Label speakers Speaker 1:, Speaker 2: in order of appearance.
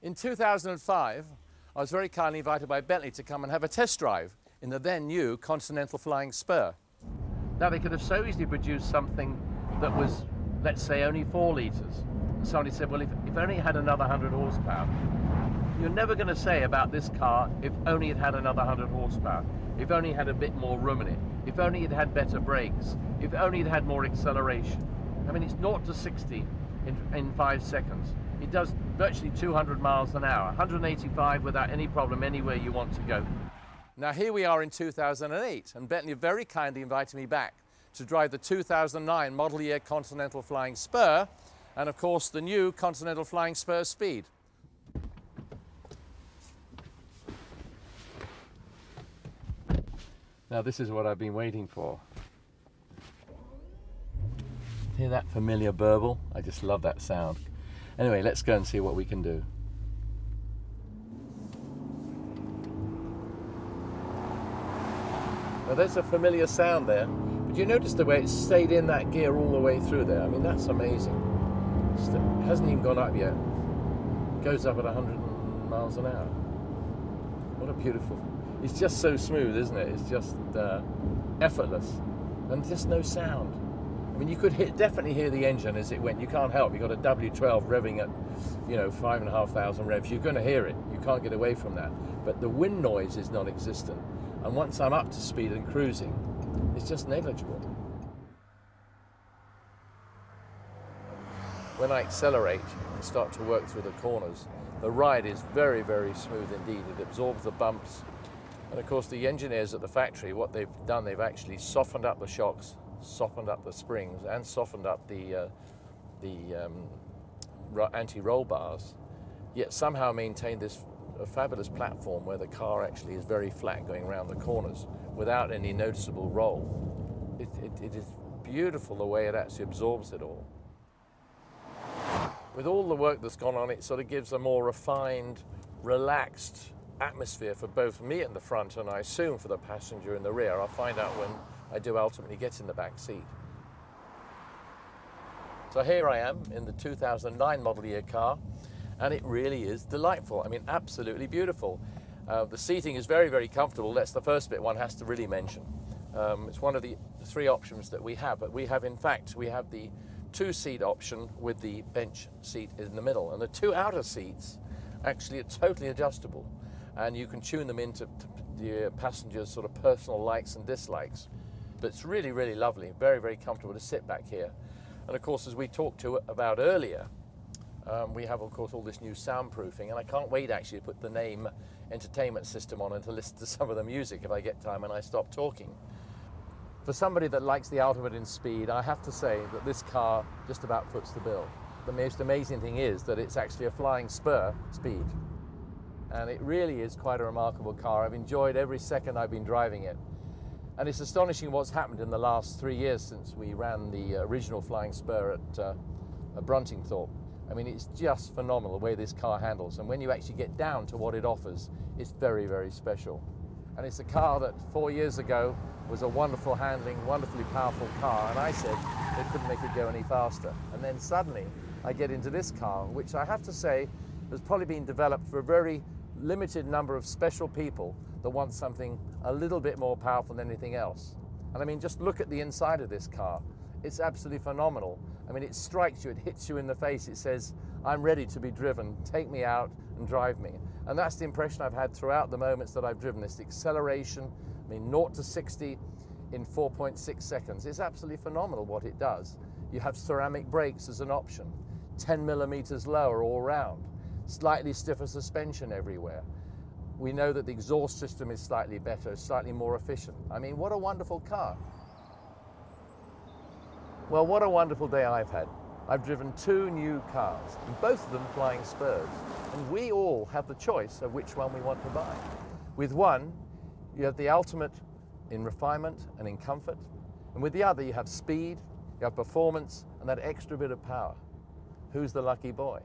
Speaker 1: In 2005, I was very kindly invited by Bentley to come and have a test drive in the then new Continental Flying Spur. Now, they could have so easily produced something that was, let's say, only 4 litres. Somebody said, well, if only it had another 100 horsepower. You're never going to say about this car, if only it had another 100 horsepower, if only it had a bit more room in it, if only it had better brakes, if only it had more acceleration. I mean, it's 0 to 60 in 5 seconds. It does virtually 200 miles an hour, 185 without any problem anywhere you want to go. Now, here we are in 2008, and Bentley very kindly invited me back to drive the 2009 model year Continental Flying Spur, and of course the new Continental Flying Spur Speed. Now, this is what I've been waiting for. Hear that familiar burble? I just love that sound. Anyway, let's go and see what we can do. Now, there's a familiar sound there, but you notice the way it stayed in that gear all the way through there. I mean, that's amazing. It hasn't even gone up yet. It goes up at 100 miles an hour. What a beautiful... It's just so smooth, isn't it? It's just effortless, and just no sound. I mean, you could definitely hear the engine as it went. You can't help. You've got a W12 revving at, 5,500 revs. You're going to hear it. You can't get away from that. But the wind noise is non-existent. And once I'm up to speed and cruising, it's just negligible. When I accelerate and start to work through the corners, the ride is very, very smooth indeed. It absorbs the bumps. And of course, the engineers at the factory, what they've done, they've actually softened up the shocks, softened up the springs, and softened up the anti-roll bars, yet somehow maintained this fabulous platform where the car actually is very flat going around the corners without any noticeable roll. It is beautiful the way it actually absorbs it all. With all the work that's gone on, it sort of gives a more refined, relaxed atmosphere for both me at the front and I assume for the passenger in the rear. I'll find out when I do ultimately get in the back seat. So here I am in the 2009 model year car, and it really is delightful. I mean, absolutely beautiful. The seating is very, very comfortable. That's the first bit one has to really mention. It's one of the 3 options that we have, but we have the 2-seat option with the bench seat in the middle, and the 2 outer seats actually are totally adjustable, and you can tune them into the passengers' sort of personal likes and dislikes. But it's really, really lovely, very, very comfortable to sit back here. And of course, as we talked about earlier, we have, of course, all this new soundproofing, and I can't wait actually to put the name entertainment system on and to listen to some of the music if I get time and I stop talking. For somebody that likes the ultimate in speed, I have to say that this car just about foots the bill. The most amazing thing is that it's actually a flying spur speed. And it really is quite a remarkable car. I've enjoyed every second I've been driving it. And it's astonishing what's happened in the last 3 years since we ran the original Flying Spur at Bruntingthorpe. I mean, it's just phenomenal the way this car handles. And when you actually get down to what it offers, it's very, very special. And it's a car that 4 years ago was a wonderful handling, wonderfully powerful car. And I said they couldn't make it go any faster. And then suddenly I get into this car, which I have to say has probably been developed for a very limited number of special people that want something a little bit more powerful than anything else. And I mean, just look at the inside of this car. It's absolutely phenomenal. I mean, it strikes you, it hits you in the face. It says, I'm ready to be driven. Take me out and drive me. And that's the impression I've had throughout the moments that I've driven this. The acceleration, I mean, 0 to 60 in 4.6 seconds. It's absolutely phenomenal what it does. You have ceramic brakes as an option, 10 millimeters lower all round. Slightly stiffer suspension everywhere. We know that the exhaust system is slightly better, slightly more efficient. I mean, what a wonderful car. Well, what a wonderful day I've had. I've driven 2 new cars, and both of them flying Spurs. And we all have the choice of which one we want to buy. With one, you have the ultimate in refinement and in comfort. And with the other, you have speed, you have performance, and that extra bit of power. Who's the lucky boy?